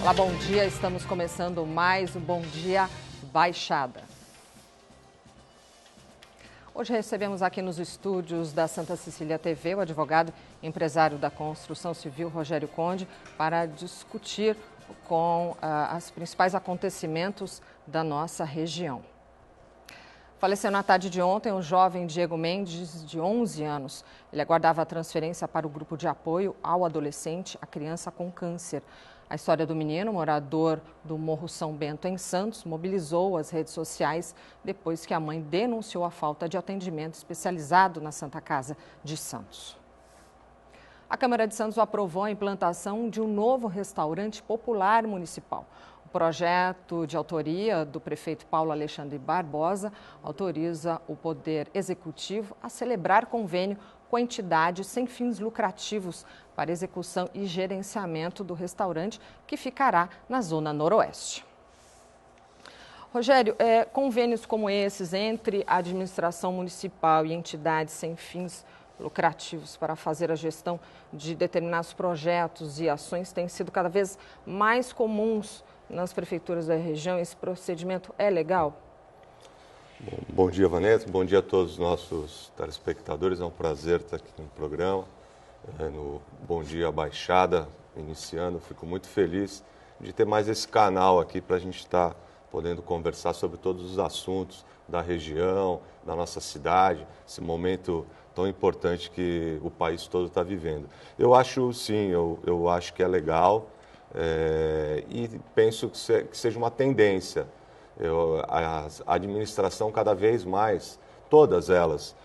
Olá, bom dia. Estamos começando mais um Bom Dia Baixada. Hoje recebemos aqui nos estúdios da Santa Cecília TV o advogado e empresário da construção civil Rogério Conde para discutir com os principais acontecimentos da nossa região. Faleceu na tarde de ontem o jovem Diego Mendes, de 11 anos. Ele aguardava a transferência para o grupo de apoio ao adolescente, a criança com câncer. A história do menino, morador do Morro São Bento, em Santos, mobilizou as redes sociais depois que a mãe denunciou a falta de atendimento especializado na Santa Casa de Santos. A Câmara de Santos aprovou a implantação de um novo restaurante popular municipal. O projeto de autoria do prefeito Paulo Alexandre Barbosa autoriza o Poder Executivo a celebrar convênio com entidades sem fins lucrativos para execução e gerenciamento do restaurante, que ficará na Zona Noroeste. Rogério, convênios como esses entre a administração municipal e entidades sem fins lucrativos para fazer a gestão de determinados projetos e ações têm sido cada vez mais comuns nas prefeituras da região. Esse procedimento é legal? Bom dia, Vanessa. Bom dia a todos os nossos telespectadores. É um prazer estar aqui no programa, no Bom Dia Baixada, iniciando. Fico muito feliz de ter mais esse canal aqui para a gente estar podendo conversar sobre todos os assuntos da região, da nossa cidade, esse momento tão importante que o país todo está vivendo. Eu acho, sim, eu acho que é legal e penso que seja uma tendência. A administração cada vez mais, todas elas,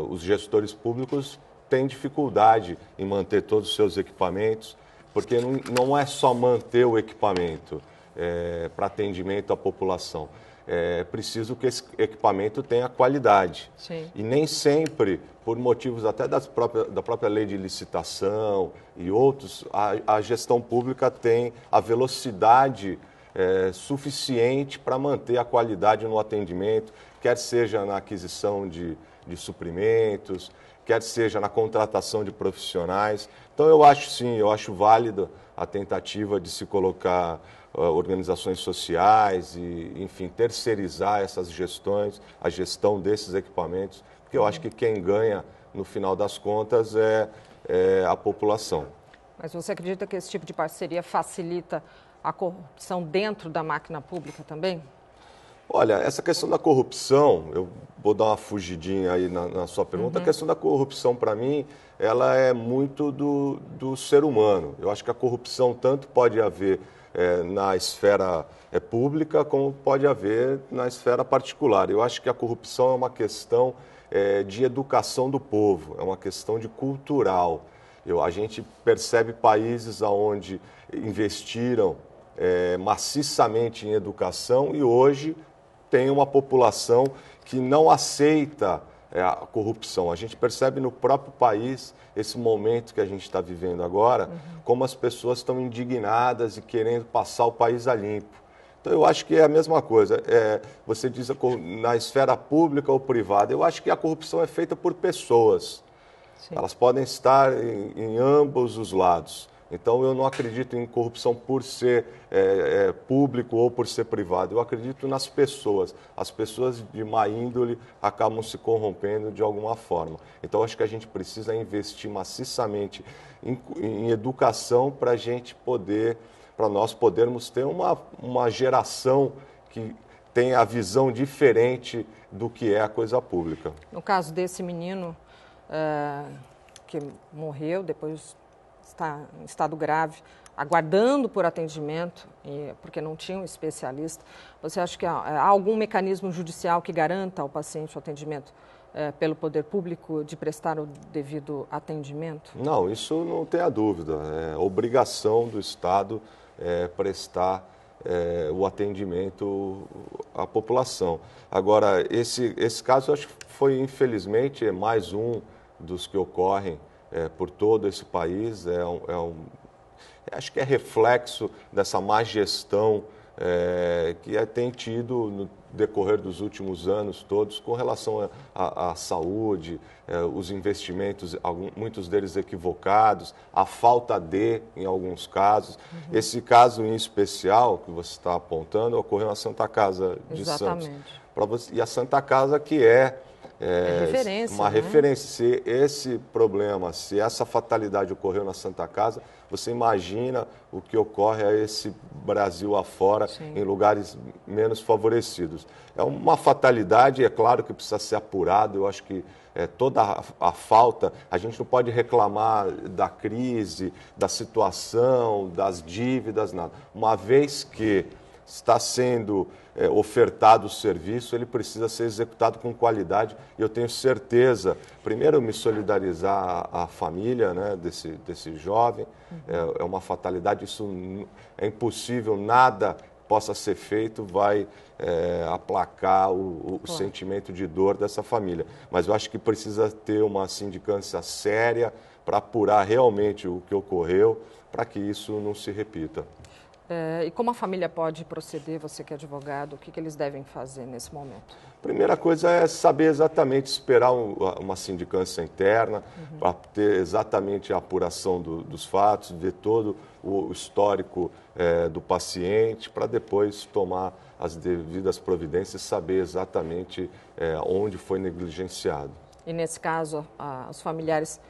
os gestores públicos têm dificuldade em manter todos os seus equipamentos, porque não é só manter o equipamento para atendimento à população. É preciso que esse equipamento tenha qualidade. Sim. E nem sempre, por motivos até da própria lei de licitação e outros, a gestão pública tem a velocidade suficiente para manter a qualidade no atendimento, quer seja na aquisição de suprimentos, quer seja na contratação de profissionais. Então eu acho sim, eu acho válida a tentativa de se colocar organizações sociais e, enfim, terceirizar essas gestões, a gestão desses equipamentos, porque eu acho que quem ganha, no final das contas, é a população. Mas você acredita que esse tipo de parceria facilita a corrupção dentro da máquina pública também? Olha, essa questão da corrupção, eu vou dar uma fugidinha aí na sua pergunta. A questão da corrupção, para mim, ela é muito do ser humano. Eu acho que a corrupção tanto pode haver na esfera pública, como pode haver na esfera particular. Eu acho que a corrupção é uma questão de educação do povo, é uma questão de cultural. A gente percebe países onde investiram maciçamente em educação e hoje tem uma população que não aceita a corrupção. A gente percebe no próprio país esse momento que a gente está vivendo agora, como as pessoas estão indignadas e querendo passar o país a limpo. Então eu acho que é a mesma coisa. Você diz na esfera pública ou privada, eu acho que a corrupção é feita por pessoas. Sim. Elas podem estar em ambos os lados. Então, eu não acredito em corrupção por ser público ou por ser privado. Eu acredito nas pessoas. As pessoas de má índole acabam se corrompendo de alguma forma. Então, acho que a gente precisa investir maciçamente em educação para nós podermos ter uma geração que tenha a visão diferente do que é a coisa pública. No caso desse menino que morreu, depois está em estado grave, aguardando por atendimento, porque não tinha um especialista. Você acha que há algum mecanismo judicial que garanta ao paciente o atendimento pelo poder público de prestar o devido atendimento? Não, isso não tem a dúvida. É obrigação do Estado prestar o atendimento à população. Agora, esse caso, eu acho que foi, infelizmente, mais um dos que ocorrem por todo esse país. Acho que é reflexo dessa má gestão que tem tido no decorrer dos últimos anos todos com relação à saúde, os investimentos, muitos deles equivocados, a falta em alguns casos. Esse caso em especial que você está apontando ocorreu na Santa Casa de Santos. E a Santa Casa que referência, uma referência. Se esse problema, se essa fatalidade ocorreu na Santa Casa, você imagina o que ocorre a esse Brasil afora, em lugares menos favorecidos. É uma fatalidade, é claro que precisa ser apurado. Eu acho que toda a falta, a gente não pode reclamar da crise, da situação, das dívidas, nada. Uma vez que está sendo ofertado o serviço, ele precisa ser executado com qualidade. E eu tenho certeza, primeiro, me solidarizar a família, né, desse jovem. É uma fatalidade, isso é impossível, nada possa ser feito, vai aplacar o sentimento de dor dessa família. Mas eu acho que precisa ter uma sindicância séria para apurar realmente o que ocorreu, para que isso não se repita. E como a família pode proceder, você que é advogado, o que eles devem fazer nesse momento? Primeira coisa é saber exatamente, esperar uma sindicância interna, para ter exatamente a apuração dos fatos, ver todo o histórico do paciente, para depois tomar as devidas providências e saber exatamente onde foi negligenciado. E nesse caso, os familiares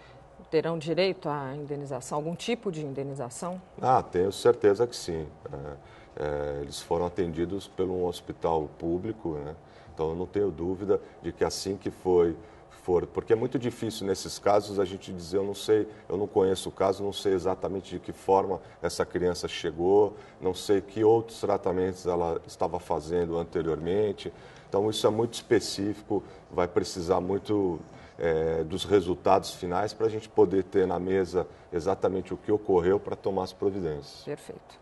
terão direito à indenização, algum tipo de indenização? Tenho certeza que sim. Eles foram atendidos por um hospital público, né? Então eu não tenho dúvida de que assim que for, porque é muito difícil nesses casos a gente dizer, eu não sei, eu não conheço o caso, não sei exatamente de que forma essa criança chegou, não sei que outros tratamentos ela estava fazendo anteriormente. Então isso é muito específico, vai precisar muito dos resultados finais para a gente poder ter na mesa exatamente o que ocorreu para tomar as providências. Perfeito.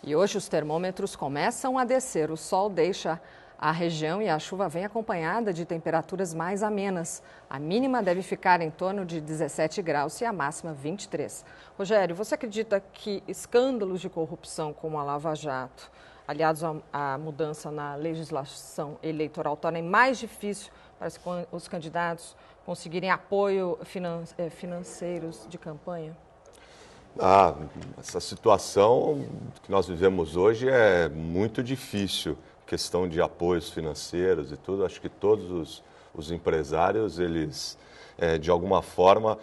E hoje os termômetros começam a descer, o sol deixa a região e a chuva vem acompanhada de temperaturas mais amenas. A mínima deve ficar em torno de 17 graus e a máxima 23. Rogério, você acredita que escândalos de corrupção como a Lava Jato, aliados à mudança na legislação eleitoral, tornem mais difícil para os candidatos conseguirem apoio financeiros de campanha? Essa situação que nós vivemos hoje é muito difícil, questão de apoios financeiros e tudo. Acho que todos os empresários, eles, de alguma forma,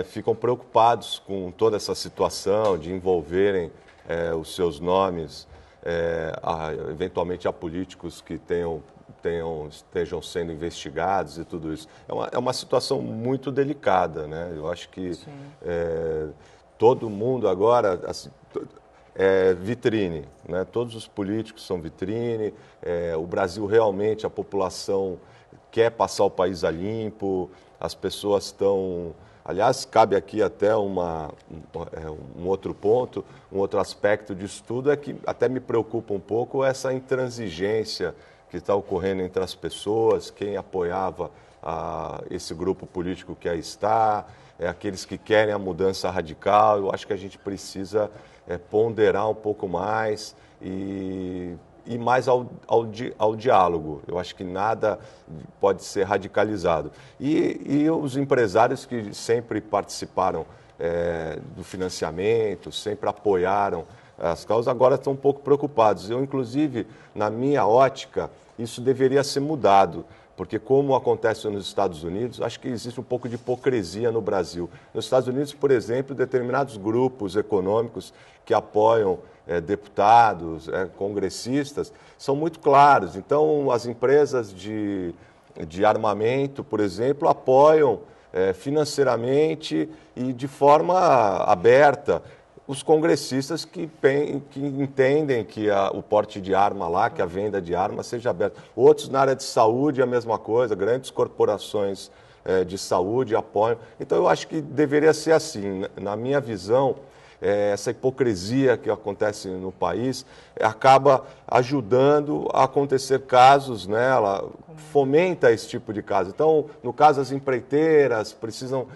ficam preocupados com toda essa situação de envolverem os seus nomes, eventualmente a políticos que estejam sendo investigados e tudo isso. É uma situação muito delicada, né? Eu acho que todo mundo agora é vitrine, né? Todos os políticos são vitrine. O Brasil realmente, a população quer passar o país a limpo, as pessoas estão... Aliás, cabe aqui até um outro ponto, um outro aspecto disso tudo, é que até me preocupa um pouco essa intransigência que está ocorrendo entre as pessoas, quem apoiava esse grupo político que aí está, aqueles que querem a mudança radical. Eu acho que a gente precisa ponderar um pouco mais e mais ao diálogo. Eu acho que nada pode ser radicalizado. E os empresários que sempre participaram do financiamento, sempre apoiaram as causas, agora estão um pouco preocupados. Eu, inclusive, na minha ótica, isso deveria ser mudado, porque como acontece nos Estados Unidos, acho que existe um pouco de hipocrisia no Brasil. Nos Estados Unidos, por exemplo, determinados grupos econômicos que apoiam deputados, congressistas, são muito claros. Então, as empresas de armamento, por exemplo, apoiam financeiramente e de forma aberta os congressistas que entendem que o porte de arma lá, que a venda de arma seja aberta. Outros na área de saúde, a mesma coisa, grandes corporações de saúde apoiam. Então, eu acho que deveria ser assim. Na minha visão, essa hipocrisia que acontece no país acaba ajudando a acontecer casos, né? Ela fomenta esse tipo de caso. Então, no caso, as empreiteiras precisam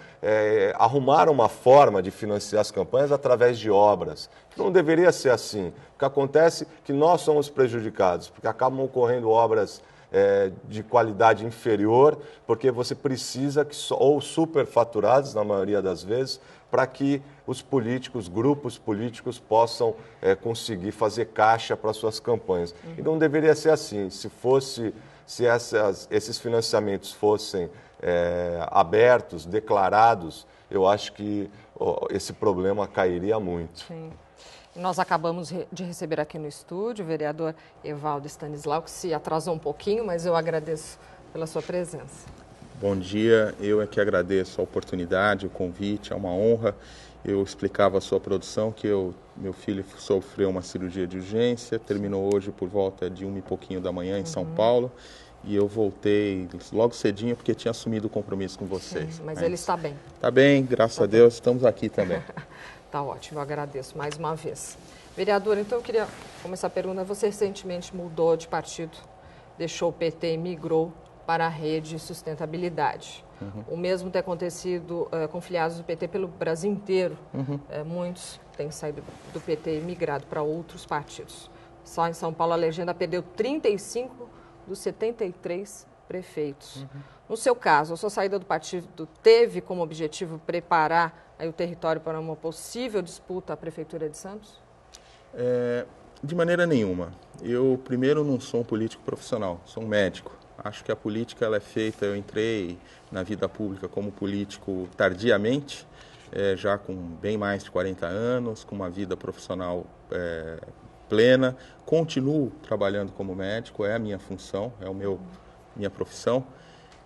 arrumar uma forma de financiar as campanhas através de obras. Não deveria ser assim. O que acontece é que nós somos prejudicados, porque acabam ocorrendo obras de qualidade inferior, porque você precisa, ou superfaturados na maioria das vezes, para que os políticos, grupos políticos possam conseguir fazer caixa para suas campanhas. E não deveria ser assim. Se esses financiamentos fossem abertos, declarados, eu acho que esse problema cairia muito. Sim. Nós acabamos de receber aqui no estúdio o vereador Evaldo Stanislau, que se atrasou um pouquinho, mas eu agradeço pela sua presença. Bom dia, eu é que agradeço a oportunidade, o convite, é uma honra. Eu explicava à sua produção que meu filho sofreu uma cirurgia de urgência, terminou hoje por volta de 1 e pouquinho da manhã em São Paulo, e eu voltei logo cedinho porque tinha assumido o compromisso com vocês. Sim, mas ele está bem. Está bem, graças a Deus, estamos aqui também. Tá ótimo, eu agradeço mais uma vez. Vereador, então eu queria começar a pergunta. Você recentemente mudou de partido, deixou o PT e migrou para a Rede Sustentabilidade. O mesmo tem acontecido com filiados do PT pelo Brasil inteiro. Muitos têm saído do PT e migrado para outros partidos. Só em São Paulo a legenda perdeu 35 dos 73 prefeitos. No seu caso, a sua saída do partido teve como objetivo preparar o território para uma possível disputa à Prefeitura de Santos? De maneira nenhuma. Eu, primeiro, não sou um político profissional, sou um médico. Acho que a política ela é feita, eu entrei na vida pública como político tardiamente, já com bem mais de 40 anos, com uma vida profissional plena. Continuo trabalhando como médico, é a minha função, minha profissão.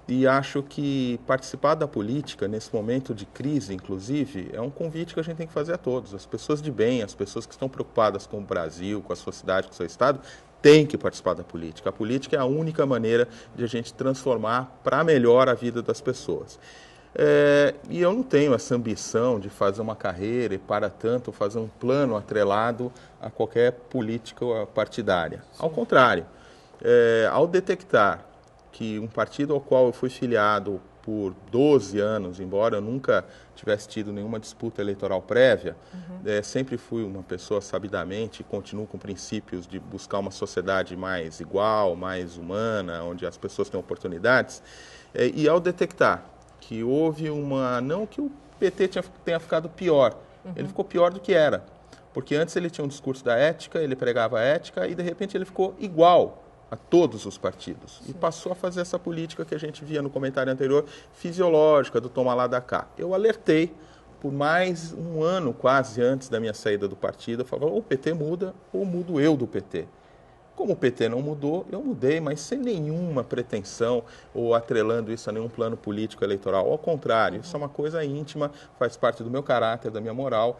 E acho que participar da política, nesse momento de crise, inclusive, é um convite que a gente tem que fazer a todos. As pessoas de bem, as pessoas que estão preocupadas com o Brasil, com a sua cidade, com o seu estado, têm que participar da política. A política é a única maneira de a gente transformar para melhor a vida das pessoas. E eu não tenho essa ambição de fazer uma carreira e, para tanto, fazer um plano atrelado a qualquer política partidária. Sim. Ao contrário, ao detectar que um partido ao qual eu fui filiado por 12 anos, embora eu nunca tivesse tido nenhuma disputa eleitoral prévia, sempre fui uma pessoa sabidamente e continuo com princípios de buscar uma sociedade mais igual, mais humana, onde as pessoas têm oportunidades, e ao detectar que houve não que o PT tenha ficado pior, ele ficou pior do que era, porque antes ele tinha um discurso da ética, ele pregava a ética e de repente ele ficou igual a todos os partidos. Sim. E passou a fazer essa política que a gente via no comentário anterior, fisiológica, do toma lá da cá. Eu alertei por mais um ano, quase antes da minha saída do partido, eu falava, ou o PT muda, ou mudo eu do PT. Como o PT não mudou, eu mudei, mas sem nenhuma pretensão ou atrelando isso a nenhum plano político eleitoral. Ao contrário, isso é uma coisa íntima, faz parte do meu caráter, da minha moral.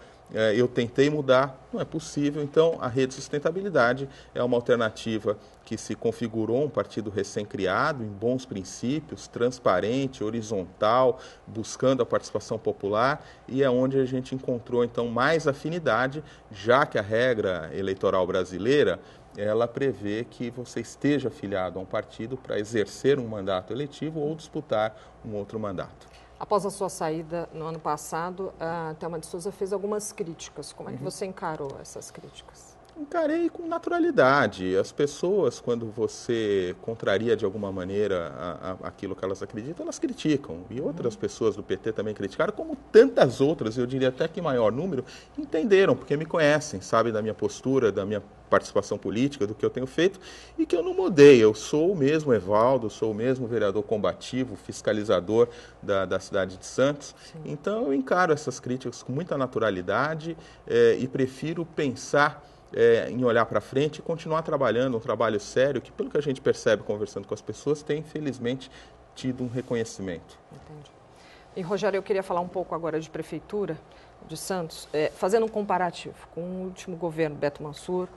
Eu tentei mudar, não é possível. Então, a Rede Sustentabilidade é uma alternativa que se configurou um partido recém-criado, em bons princípios, transparente, horizontal, buscando a participação popular, e é onde a gente encontrou, então, mais afinidade, já que a regra eleitoral brasileira ela prevê que você esteja afiliado a um partido para exercer um mandato eletivo ou disputar um outro mandato. Após a sua saída no ano passado, a Thelma de Souza fez algumas críticas. Como é que você encarou essas críticas? Encarei com naturalidade. As pessoas, quando você contraria de alguma maneira aquilo que elas acreditam, elas criticam. E outras pessoas do PT também criticaram, como tantas outras, eu diria até que em maior número, entenderam, porque me conhecem, sabem da minha postura, da minha participação política, do que eu tenho feito, e que eu não mudei. Eu sou o mesmo Evaldo, sou o mesmo vereador combativo, fiscalizador da cidade de Santos. Sim. Então, eu encaro essas críticas com muita naturalidade e prefiro pensar em olhar para frente e continuar trabalhando um trabalho sério que, pelo que a gente percebe conversando com as pessoas, tem, infelizmente, tido um reconhecimento. Entendi. E, Rogério, eu queria falar um pouco agora de Prefeitura de Santos, fazendo um comparativo com o último governo Beto Mansur,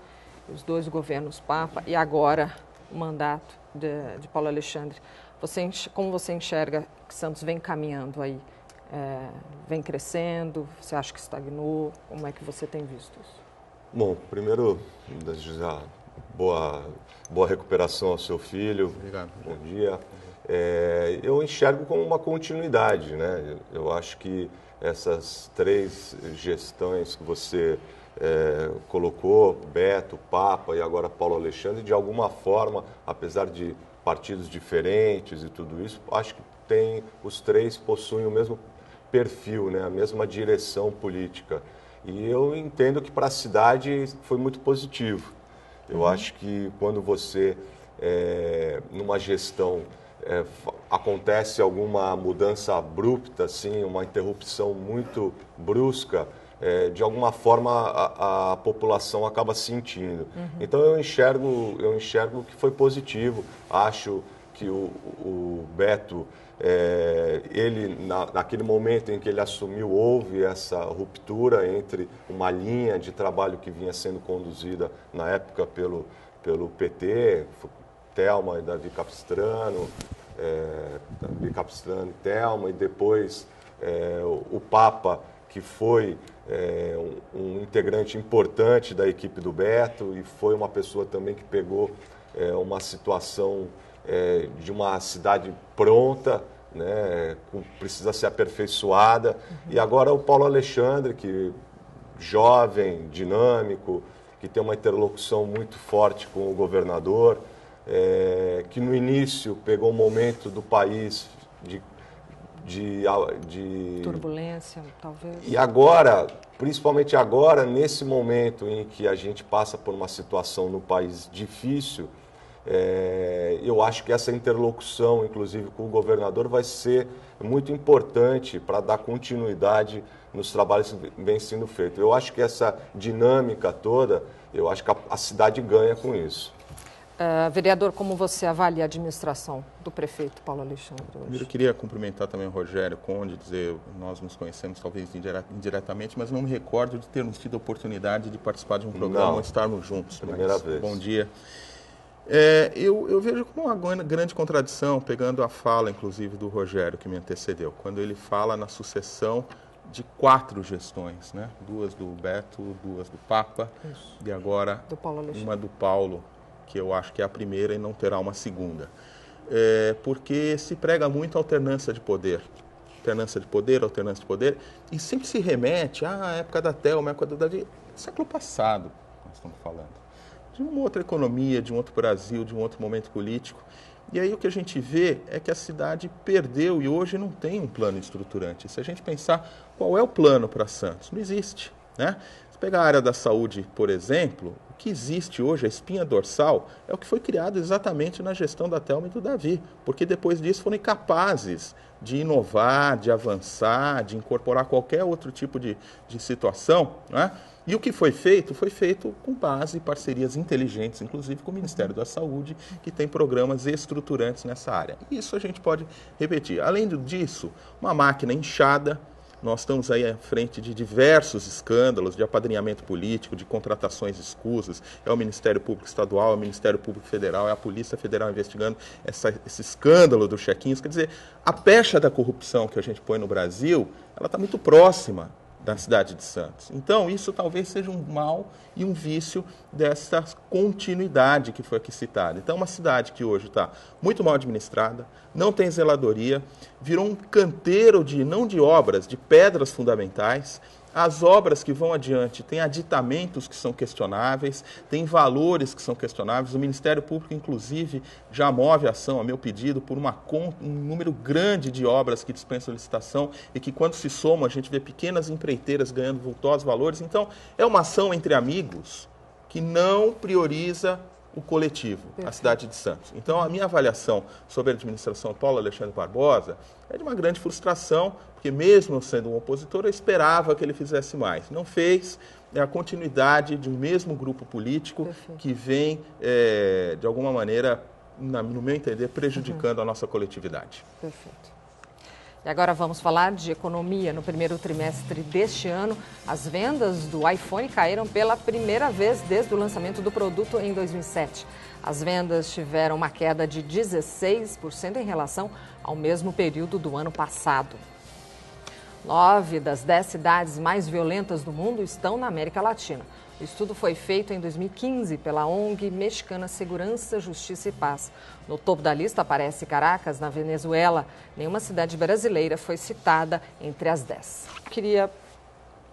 os dois governos Papa e agora o mandato de Paulo Alexandre. Como você enxerga que Santos vem caminhando aí vem crescendo? Você acha que estagnou? Como é que você tem visto isso? Bom, primeiro, desejar boa recuperação ao seu filho. Obrigado. Bom dia. Eu enxergo como uma continuidade, né? Eu acho que essas 3 gestões que você colocou, Beto, Papa e agora Paulo Alexandre, de alguma forma, apesar de partidos diferentes e tudo isso, acho que os 3 possuem o mesmo perfil, né? A mesma direção política. E eu entendo que para a cidade foi muito positivo. Eu acho que quando você, numa gestão, acontece alguma mudança abrupta, assim, uma interrupção muito brusca, de alguma forma a população acaba sentindo. Então eu enxergo que foi positivo. Acho que o Beto, naquele momento em que ele assumiu, houve essa ruptura entre uma linha de trabalho que vinha sendo conduzida na época pelo PT, Thelma e Davi Capistrano, e Thelma, e depois o Papa, que foi um integrante importante da equipe do Beto e foi uma pessoa também que pegou uma situação de uma cidade pronta, né, precisa ser aperfeiçoada. E agora o Paulo Alexandre, que jovem, dinâmico, que tem uma interlocução muito forte com o governador, que no início pegou um momento do país de turbulência, talvez. E agora, principalmente agora, nesse momento em que a gente passa por uma situação no país difícil, eu acho que essa interlocução, inclusive com o governador, vai ser muito importante para dar continuidade nos trabalhos que vem sendo feitos. Eu acho que essa dinâmica toda, eu acho que a cidade ganha com isso. Vereador, como você avalia a administração do prefeito Paulo Alexandre hoje? Eu queria cumprimentar também o Rogério Conde, dizer, nós nos conhecemos talvez indiretamente, mas não me recordo de termos tido a oportunidade de participar de um programa ou estarmos juntos. Primeira vez. Bom dia. Eu vejo como uma grande contradição, pegando a fala, inclusive, do Rogério, que me antecedeu, quando ele fala na sucessão de 4 gestões, né? 2 do Beto, 2 do Papa, isso, e agora uma do Paulo, que eu acho que é a primeira e não terá uma segunda. Porque se prega muito a alternância de poder, e sempre se remete à época da Thelma, à época do Davi, século passado, nós estamos falando. De uma outra economia, de um outro Brasil, de um outro momento político. E aí o que a gente vê é que a cidade perdeu e hoje não tem um plano estruturante. Se a gente pensar qual é o plano para Santos, não existe, né? Se pegar a área da saúde, por exemplo, o que existe hoje, a espinha dorsal, é o que foi criado exatamente na gestão da Thelma e do Davi, porque depois disso foram incapazes de inovar, de avançar, de incorporar qualquer outro tipo de situação, né? E o que foi feito com base em parcerias inteligentes, inclusive com o Ministério da Saúde, que tem programas estruturantes nessa área. Isso a gente pode repetir. Além disso, uma máquina inchada. Nós estamos aí à frente de diversos escândalos de apadrinhamento político, de contratações escusas. É o Ministério Público Estadual, é o Ministério Público Federal, é a Polícia Federal investigando esse escândalo dos chequinhos. Quer dizer, a pecha da corrupção que a gente põe no Brasil, ela está muito próxima da cidade de Santos. Então, isso talvez seja um mal e um vício dessa continuidade que foi aqui citada. Então, uma cidade que hoje está muito mal administrada, não tem zeladoria, virou um canteiro não de obras, de pedras fundamentais. As obras que vão adiante têm aditamentos que são questionáveis, têm valores que são questionáveis. O Ministério Público, inclusive, já move ação, a meu pedido, por um número grande de obras que dispensam licitação e que, quando se somam, a gente vê pequenas empreiteiras ganhando vultosos valores. Então, é uma ação entre amigos que não prioriza o coletivo, a cidade de Santos. Então, a minha avaliação sobre a administração de Paulo Alexandre Barbosa é de uma grande frustração, porque mesmo sendo um opositor, eu esperava que ele fizesse mais. Não fez, é a continuidade de um mesmo grupo político que vem, de alguma maneira, no meu entender, prejudicando a nossa coletividade. Perfeito. E agora vamos falar de economia. No primeiro trimestre deste ano, as vendas do iPhone caíram pela primeira vez desde o lançamento do produto em 2007. As vendas tiveram uma queda de 16% em relação ao mesmo período do ano passado. 9 das 10 cidades mais violentas do mundo estão na América Latina. O estudo foi feito em 2015 pela ONG mexicana Segurança, Justiça e Paz. No topo da lista aparece Caracas, na Venezuela. Nenhuma cidade brasileira foi citada entre as 10. Queria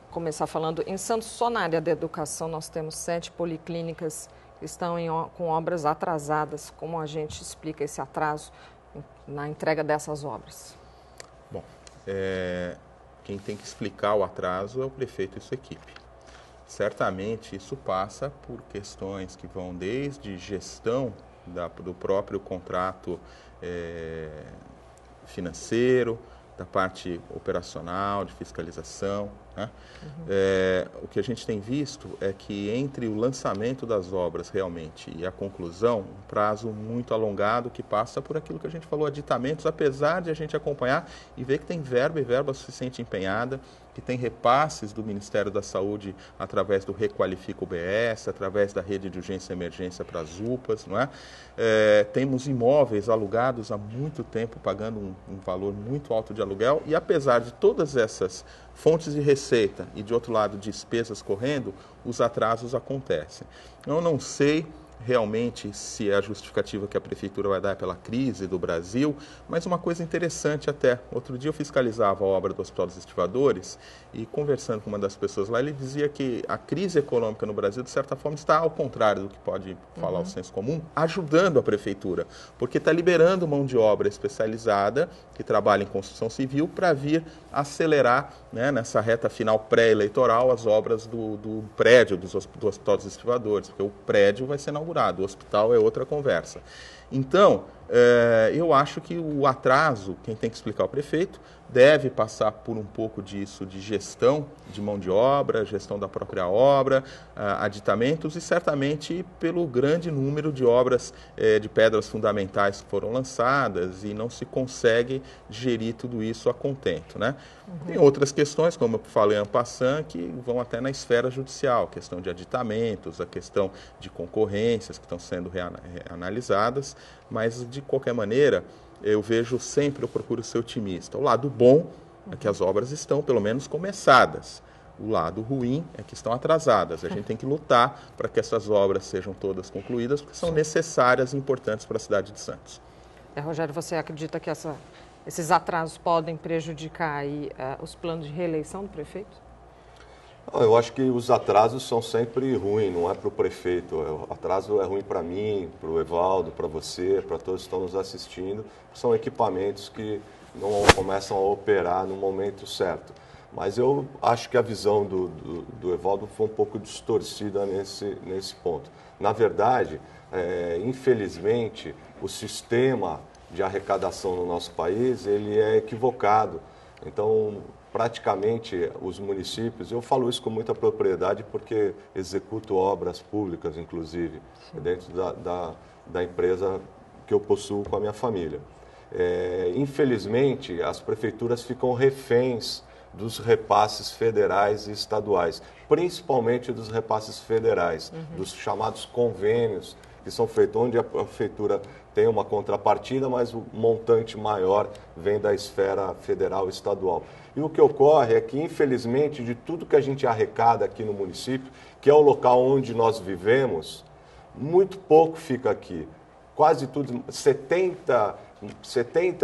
começar falando em Santos, só na área da educação nós temos 7 policlínicas que estão com obras atrasadas. Como a gente explica esse atraso na entrega dessas obras? Bom, quem tem que explicar o atraso é o prefeito e sua equipe. Certamente isso passa por questões que vão desde gestão do próprio contrato financeiro, da parte operacional, de fiscalização, né? O que a gente tem visto é que entre o lançamento das obras realmente e a conclusão, um prazo muito alongado que passa por aquilo que a gente falou, aditamentos, apesar de a gente acompanhar e ver que tem verba e verba suficiente empenhada, que tem repasses do Ministério da Saúde através do Requalifica UBS, através da rede de urgência e emergência para as UPAs, não é? Temos imóveis alugados há muito tempo, pagando um valor muito alto de aluguel, e apesar de todas essas fontes de receita e, de outro lado, despesas correndo, os atrasos acontecem. Eu não sei realmente se é a justificativa que a Prefeitura vai dar pela crise do Brasil, mas uma coisa interessante até. Outro dia eu fiscalizava a obra do Hospital dos Estivadores e, conversando com uma das pessoas lá, ele dizia que a crise econômica no Brasil, de certa forma, está ao contrário do que pode falar o senso comum, ajudando a Prefeitura, porque está liberando mão de obra especializada que trabalha em construção civil para vir acelerar, né, nessa reta final pré-eleitoral as obras do prédio do Hospital dos Estivadores, porque o prédio vai ser inaugurado. O hospital é outra conversa. Então, eu acho que o atraso, quem tem que explicar é o prefeito, deve passar por um pouco disso, de gestão de mão de obra, gestão da própria obra, aditamentos e certamente pelo grande número de obras de pedras fundamentais que foram lançadas e não se consegue gerir tudo isso a contento, né? Tem outras questões, como eu falei en passant, que vão até na esfera judicial, a questão de aditamentos, a questão de concorrências que estão sendo reanalisadas, mas de qualquer maneira, eu procuro ser otimista. O lado bom é que as obras estão, pelo menos, começadas. O lado ruim é que estão atrasadas. A gente tem que lutar para que essas obras sejam todas concluídas, porque são necessárias e importantes para a cidade de Santos. Rogério, você acredita que esses atrasos podem prejudicar aí, os planos de reeleição do prefeito? Eu acho que os atrasos são sempre ruins, não é para o prefeito. O atraso é ruim para mim, para o Evaldo, para você, para todos que estão nos assistindo. São equipamentos que não começam a operar no momento certo. Mas eu acho que a visão do Evaldo foi um pouco distorcida nesse ponto. Na verdade, infelizmente, o sistema de arrecadação no nosso país ele é equivocado. Então, praticamente os municípios, eu falo isso com muita propriedade porque executo obras públicas, inclusive, dentro da empresa que eu possuo com a minha família. Infelizmente, as prefeituras ficam reféns dos repasses federais e estaduais, principalmente dos repasses federais, dos chamados convênios que são feitos, onde a prefeitura tem uma contrapartida, mas o montante maior vem da esfera federal e estadual. E o que ocorre é que, infelizmente, de tudo que a gente arrecada aqui no município, que é o local onde nós vivemos, muito pouco fica aqui. Quase tudo, 70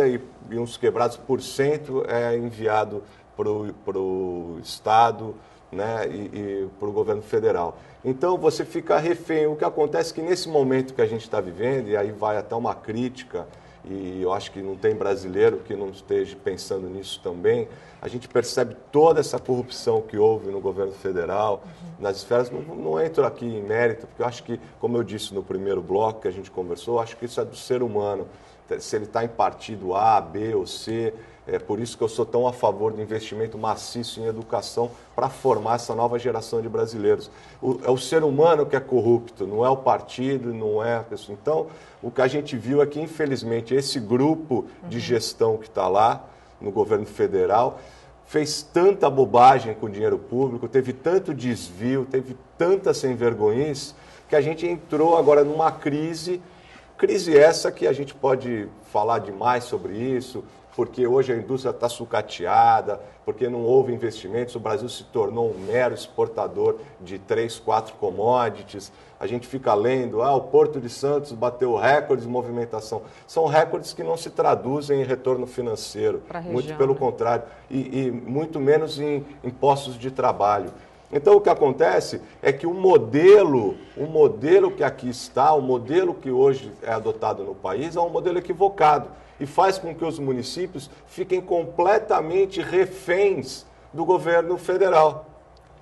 e uns quebrados por cento é enviado para o Estado, né, e para o governo federal. Então você fica refém. O que acontece é que nesse momento que a gente está vivendo, e aí vai até uma crítica, e eu acho que não tem brasileiro que não esteja pensando nisso também, a gente percebe toda essa corrupção que houve no governo federal, nas esferas. Não entro aqui em mérito, porque eu acho que, como eu disse no primeiro bloco que a gente conversou, eu acho que isso é do ser humano. Se ele está em partido A, B ou C, é por isso que eu sou tão a favor do investimento maciço em educação para formar essa nova geração de brasileiros. É o ser humano que é corrupto, não é o partido, não é a pessoa. Então, o que a gente viu é que, infelizmente, esse grupo de gestão que está lá no governo federal fez tanta bobagem com o dinheiro público, teve tanto desvio, teve tanta sem-vergonhice, que a gente entrou agora numa crise Crise essa que a gente pode falar demais sobre isso, porque hoje a indústria está sucateada, porque não houve investimentos, o Brasil se tornou um mero exportador de 3, 4 commodities. A gente fica lendo, o Porto de Santos bateu recordes de movimentação. São recordes que não se traduzem em retorno financeiro, muito pelo contrário, e muito menos em postos de trabalho. Então, o que acontece é que o modelo que aqui está, o modelo que hoje é adotado no país, é um modelo equivocado e faz com que os municípios fiquem completamente reféns do governo federal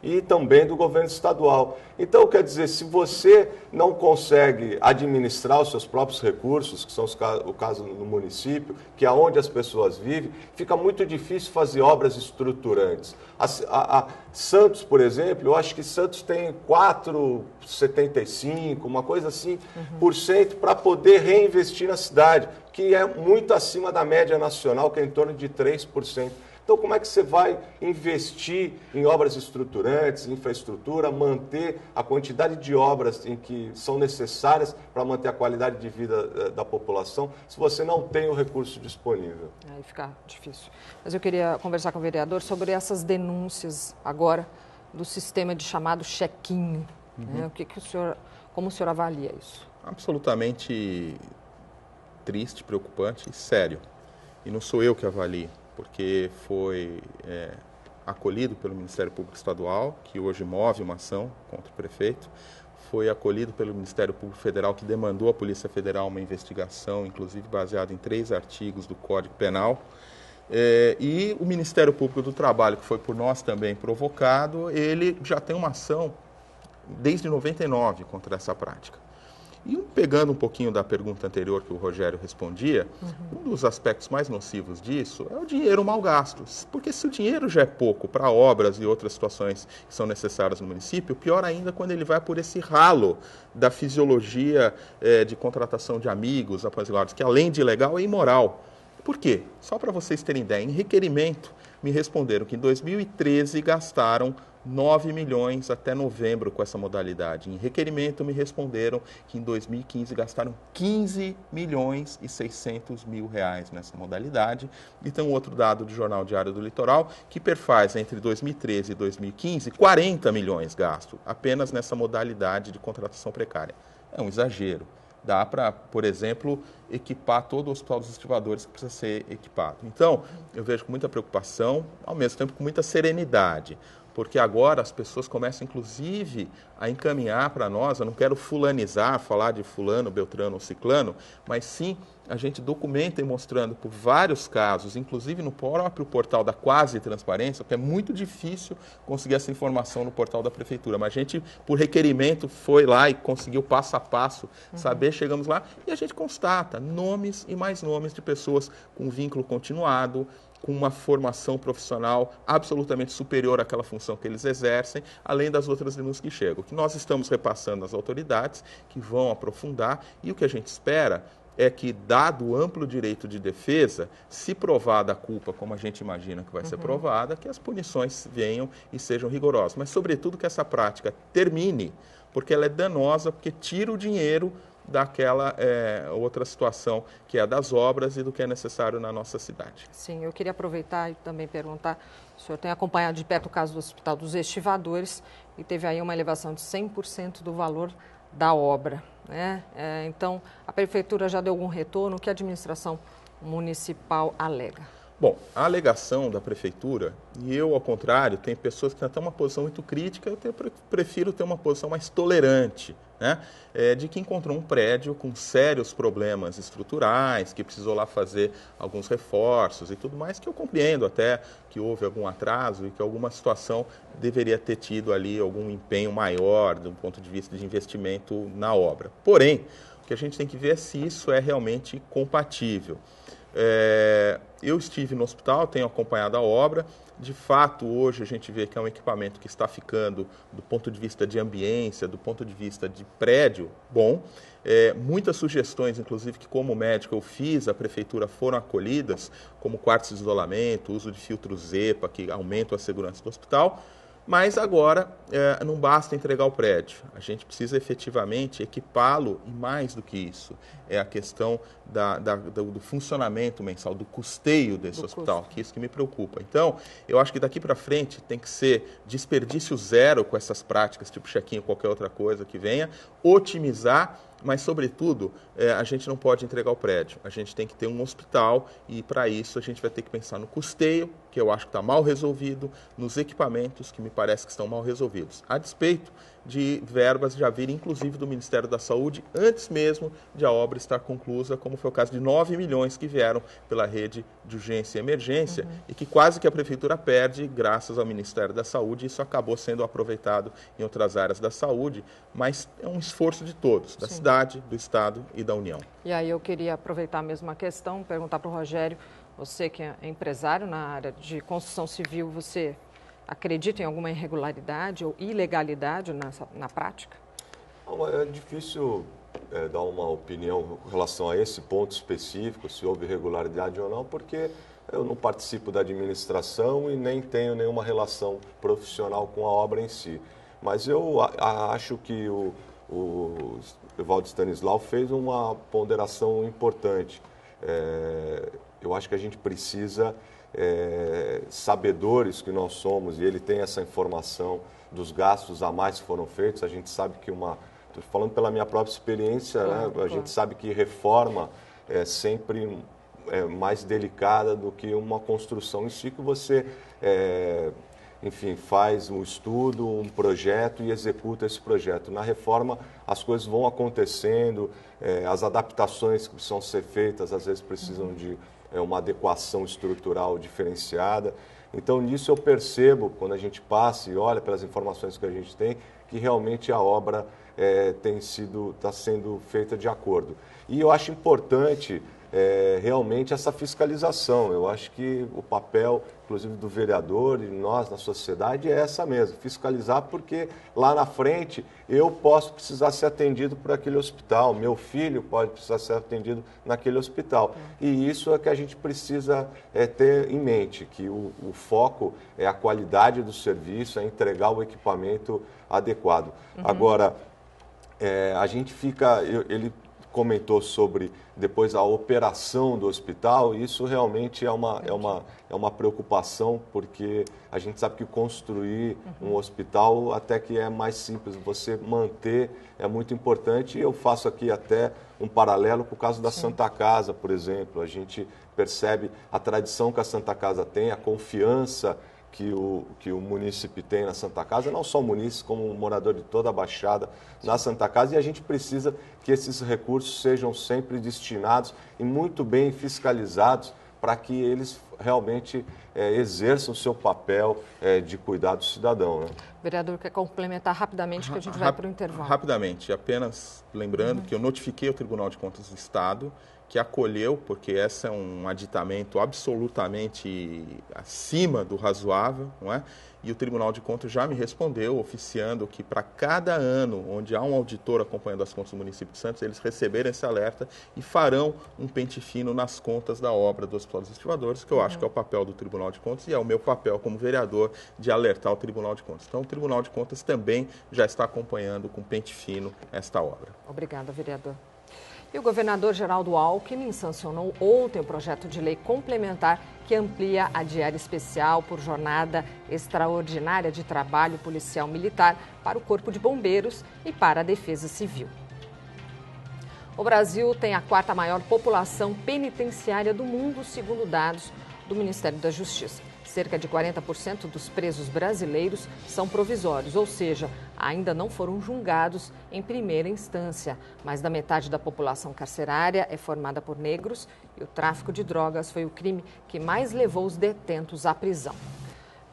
e também do governo estadual. Então, quer dizer, se você não consegue administrar os seus próprios recursos, que são o caso no município, que é onde as pessoas vivem, fica muito difícil fazer obras estruturantes. Santos, por exemplo, eu acho que Santos tem 4,75%, uma coisa assim, para poder reinvestir na cidade, que é muito acima da média nacional, que é em torno de 3%. Então, como é que você vai investir em obras estruturantes, infraestrutura, manter a quantidade de obras em que são necessárias para manter a qualidade de vida da população, se você não tem o recurso disponível? Aí fica difícil. Mas eu queria conversar com o vereador sobre essas denúncias agora do sistema de chamado chequinho. Né? Como o senhor avalia isso? Absolutamente triste, preocupante e sério. E não sou eu que avalio, porque foi acolhido pelo Ministério Público Estadual, que hoje move uma ação contra o prefeito, foi acolhido pelo Ministério Público Federal, que demandou à Polícia Federal uma investigação, inclusive baseada em 3 artigos do Código Penal, e o Ministério Público do Trabalho, que foi por nós também provocado, ele já tem uma ação desde 99 contra essa prática. E pegando um pouquinho da pergunta anterior que o Rogério respondia, um dos aspectos mais nocivos disso é o dinheiro mal gasto. Porque se o dinheiro já é pouco para obras e outras situações que são necessárias no município, pior ainda quando ele vai por esse ralo da fisiologia de contratação de amigos, apanzilados, que além de ilegal é imoral. Por quê? Só para vocês terem ideia, em requerimento me responderam que em 2013 gastaram 9 milhões até novembro com essa modalidade. Em requerimento me responderam que em 2015 gastaram 15 milhões e 600 mil reais nessa modalidade. E tem um outro dado do Jornal Diário do Litoral que perfaz entre 2013 e 2015 40 milhões gastos apenas nessa modalidade de contratação precária. É um exagero. Dá para, por exemplo, equipar todo o Hospital dos Estivadores que precisa ser equipado. Então, eu vejo com muita preocupação, ao mesmo tempo com muita serenidade, porque agora as pessoas começam, inclusive, a encaminhar para nós, eu não quero fulanizar, falar de fulano, beltrano ou ciclano, mas sim a gente documenta e mostrando por vários casos, inclusive no próprio portal da Quase Transparência, porque é muito difícil conseguir essa informação no portal da Prefeitura, mas a gente, por requerimento, foi lá e conseguiu passo a passo saber, chegamos lá e a gente constata nomes e mais nomes de pessoas com vínculo continuado, com uma formação profissional absolutamente superior àquela função que eles exercem, além das outras denúncias que chegam. O que nós estamos repassando às autoridades, que vão aprofundar, e o que a gente espera é que, dado o amplo direito de defesa, se provada a culpa, como a gente imagina que vai ser provada, que as punições venham e sejam rigorosas. Mas, sobretudo, que essa prática termine, porque ela é danosa, porque tira o dinheiro daquela outra situação que é a das obras e do que é necessário na nossa cidade. Sim, eu queria aproveitar e também perguntar, o senhor tem acompanhado de perto o caso do Hospital dos Estivadores e teve aí uma elevação de 100% do valor da obra, né? Então, a Prefeitura já deu algum retorno? O que a administração municipal alega? Bom, a alegação da Prefeitura, e eu, ao contrário, tem pessoas que têm até uma posição muito crítica, eu prefiro ter uma posição mais tolerante, né? De que encontrou um prédio com sérios problemas estruturais, que precisou lá fazer alguns reforços e tudo mais, que eu compreendo até que houve algum atraso e que alguma situação deveria ter tido ali algum empenho maior do ponto de vista de investimento na obra. Porém, o que a gente tem que ver é se isso é realmente compatível. Eu estive no hospital, tenho acompanhado a obra. De fato, hoje a gente vê que é um equipamento que está ficando, do ponto de vista de ambiência, do ponto de vista de prédio, bom. Muitas sugestões, inclusive, que como médico eu fiz, a Prefeitura foram acolhidas, como quartos de isolamento, uso de filtros EPA, que aumentam a segurança do hospital. Mas agora não basta entregar o prédio, a gente precisa efetivamente equipá-lo e mais do que isso, é a questão do funcionamento mensal, do custeio desse hospital, que é isso que me preocupa. Então, eu acho que daqui para frente tem que ser desperdício zero com essas práticas, tipo check-in ou qualquer outra coisa que venha, otimizar, mas, sobretudo, a gente não pode entregar o prédio. A gente tem que ter um hospital e, para isso, a gente vai ter que pensar no custeio, que eu acho que está mal resolvido, nos equipamentos, que me parece que estão mal resolvidos, a despeito de verbas já virem, inclusive, do Ministério da Saúde, antes mesmo de a obra estar conclusa, como foi o caso de 9 milhões que vieram pela rede de urgência e emergência, e que quase que a Prefeitura perde graças ao Ministério da Saúde. Isso acabou sendo aproveitado em outras áreas da saúde, mas é um esforço de todos, da cidade, do Estado e da União. E aí eu queria aproveitar a mesma questão, perguntar para o Rogério, você que é empresário na área de construção civil, você acredita em alguma irregularidade ou ilegalidade na prática? Não, é difícil dar uma opinião com relação a esse ponto específico, se houve irregularidade ou não, porque eu não participo da administração e nem tenho nenhuma relação profissional com a obra em si. Mas eu acho que o Evaldo Stanislau fez uma ponderação importante. Eu acho que a gente precisa, sabedores que nós somos, e ele tem essa informação dos gastos a mais que foram feitos. A gente sabe que estou falando pela minha própria experiência, né? A gente sabe que reforma é sempre mais delicada do que uma construção em si, que você, enfim, faz um estudo, um projeto e executa esse projeto. Na reforma, as coisas vão acontecendo, as adaptações que precisam ser feitas, às vezes precisam de uma adequação estrutural diferenciada. Então, nisso eu percebo, quando a gente passa e olha pelas informações que a gente tem, que realmente a obra está sendo feita de acordo. E eu acho importante realmente essa fiscalização. Eu acho que o papel, inclusive, do vereador e nós, na sociedade, é essa mesmo, fiscalizar, porque lá na frente eu posso precisar ser atendido por aquele hospital, meu filho pode precisar ser atendido naquele hospital. E isso é que a gente precisa ter em mente, que o foco é a qualidade do serviço, é entregar o equipamento adequado. Agora, a gente fica... Ele comentou sobre depois a operação do hospital, e isso realmente é uma preocupação, porque a gente sabe que construir um hospital até que é mais simples, você manter é muito importante. E eu faço aqui até um paralelo com o caso da Santa Casa, por exemplo. A gente percebe a tradição que a Santa Casa tem, a confiança que o munícipe tem na Santa Casa, não só o munícipe, como o morador de toda a Baixada na Santa Casa, e a gente precisa que esses recursos sejam sempre destinados e muito bem fiscalizados para que eles realmente exerçam o seu papel de cuidar do cidadão. Né? O vereador quer complementar rapidamente, que a gente vai para o intervalo. Rapidamente, apenas lembrando que eu notifiquei o Tribunal de Contas do Estado, que acolheu, porque esse é um aditamento absolutamente acima do razoável, não é? E o Tribunal de Contas já me respondeu, oficiando que para cada ano onde há um auditor acompanhando as contas do município de Santos, eles receberem esse alerta e farão um pente fino nas contas da obra do Hospital dos Estivadores, que eu acho que é o papel do Tribunal de Contas e é o meu papel como vereador de alertar o Tribunal de Contas. Então, o Tribunal de Contas também já está acompanhando com pente fino esta obra. Obrigada, vereador. E o governador Geraldo Alckmin sancionou ontem o projeto de lei complementar que amplia a diária especial por jornada extraordinária de trabalho policial militar para o Corpo de Bombeiros e para a Defesa Civil. O Brasil tem a quarta maior população penitenciária do mundo, segundo dados do Ministério da Justiça. Cerca de 40% dos presos brasileiros são provisórios, ou seja, ainda não foram julgados em primeira instância. Mais da metade da população carcerária é formada por negros e o tráfico de drogas foi o crime que mais levou os detentos à prisão.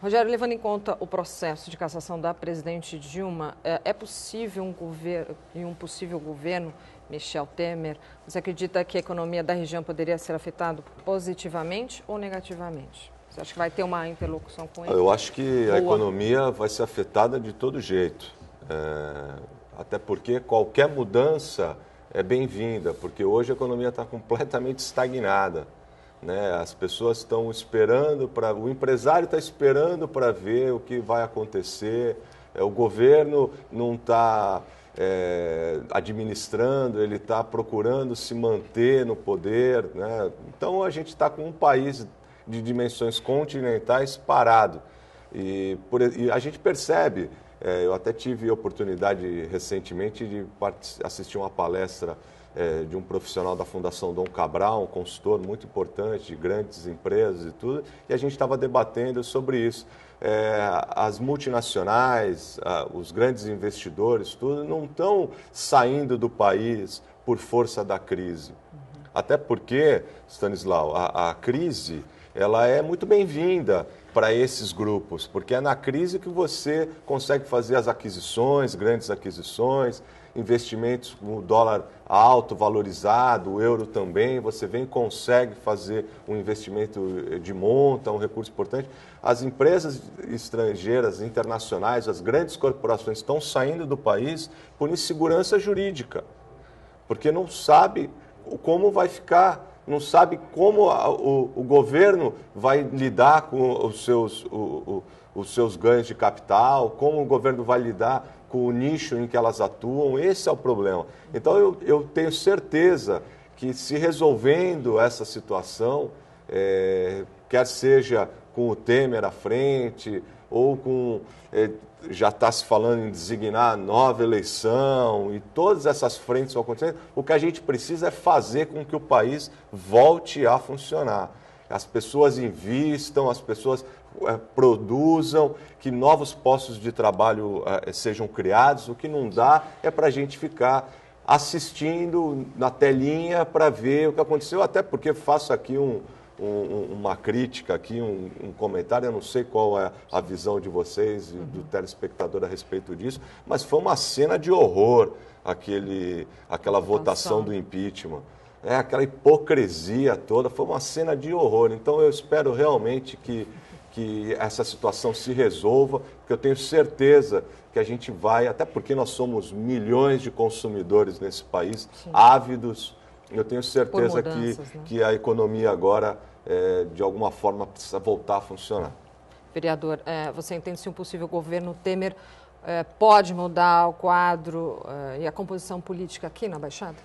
Rogério, levando em conta o processo de cassação da presidente Dilma, é possível um possível governo Michel Temer, você acredita que a economia da região poderia ser afetada positivamente ou negativamente? Você acha que vai ter uma interlocução com ele? Eu acho que a economia vai ser afetada de todo jeito. Até porque qualquer mudança é bem-vinda, porque hoje a economia está completamente estagnada. né? As pessoas estão esperando o empresário está esperando para ver o que vai acontecer. O governo não está administrando, ele está procurando se manter no poder, né? Então a gente está com um país de dimensões continentais parado. E a gente percebe, eu até tive a oportunidade recentemente de assistir uma palestra de um profissional da Fundação Dom Cabral, um consultor muito importante de grandes empresas e tudo, e a gente estava debatendo sobre isso. As multinacionais, os grandes investidores, tudo, não estão saindo do país por força da crise. Até porque, Stanislau, a crise ela é muito bem-vinda para esses grupos, porque é na crise que você consegue fazer as aquisições, grandes aquisições, investimentos com o dólar alto, valorizado, o euro também, você vem e consegue fazer um investimento de monta, um recurso importante. As empresas estrangeiras, internacionais, as grandes corporações estão saindo do país por insegurança jurídica, porque não sabe como vai ficar, não sabe como o governo vai lidar com os seus ganhos de capital, como o governo vai lidar com o nicho em que elas atuam. Esse é o problema. Então, eu tenho certeza que se resolvendo essa situação, quer seja com o Temer à frente, ou com... já está se falando em designar nova eleição, e todas essas frentes vão acontecer. O que a gente precisa é fazer com que o país volte a funcionar. As pessoas invistam, as pessoas produzam, que novos postos de trabalho sejam criados. O que não dá é para a gente ficar assistindo na telinha para ver o que aconteceu, até porque faço aqui uma crítica, aqui um comentário, eu não sei qual é a visão de vocês e do telespectador a respeito disso, mas foi uma cena de horror aquela votação do impeachment. Aquela hipocrisia toda, foi uma cena de horror. Então eu espero realmente que essa situação se resolva, porque eu tenho certeza que a gente vai, até porque nós somos milhões de consumidores nesse país, sim, ávidos. Eu tenho certeza que a economia agora, de alguma forma, precisa voltar a funcionar. Vereador, você entende se um possível governo Temer pode mudar o quadro e a composição política aqui na Baixada?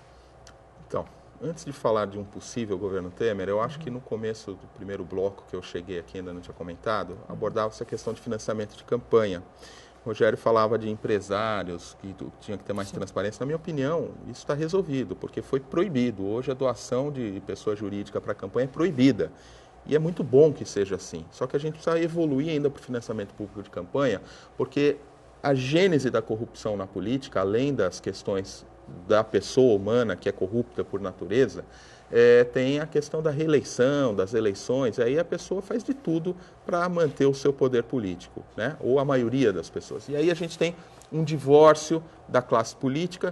Então, antes de falar de um possível governo Temer, eu acho que no começo do primeiro bloco que eu cheguei aqui, ainda não tinha comentado, abordava essa questão de financiamento de campanha. O Rogério falava de empresários, que tinha que ter mais transparência. Na minha opinião, isso está resolvido, porque foi proibido. Hoje a doação de pessoa jurídica para a campanha é proibida. E é muito bom que seja assim. Só que a gente precisa evoluir ainda para o financiamento público de campanha, porque a gênese da corrupção na política, além das questões da pessoa humana que é corrupta por natureza, tem a questão da reeleição, das eleições. Aí a pessoa faz de tudo para manter o seu poder político, né? Ou a maioria das pessoas. E aí a gente tem um divórcio da classe política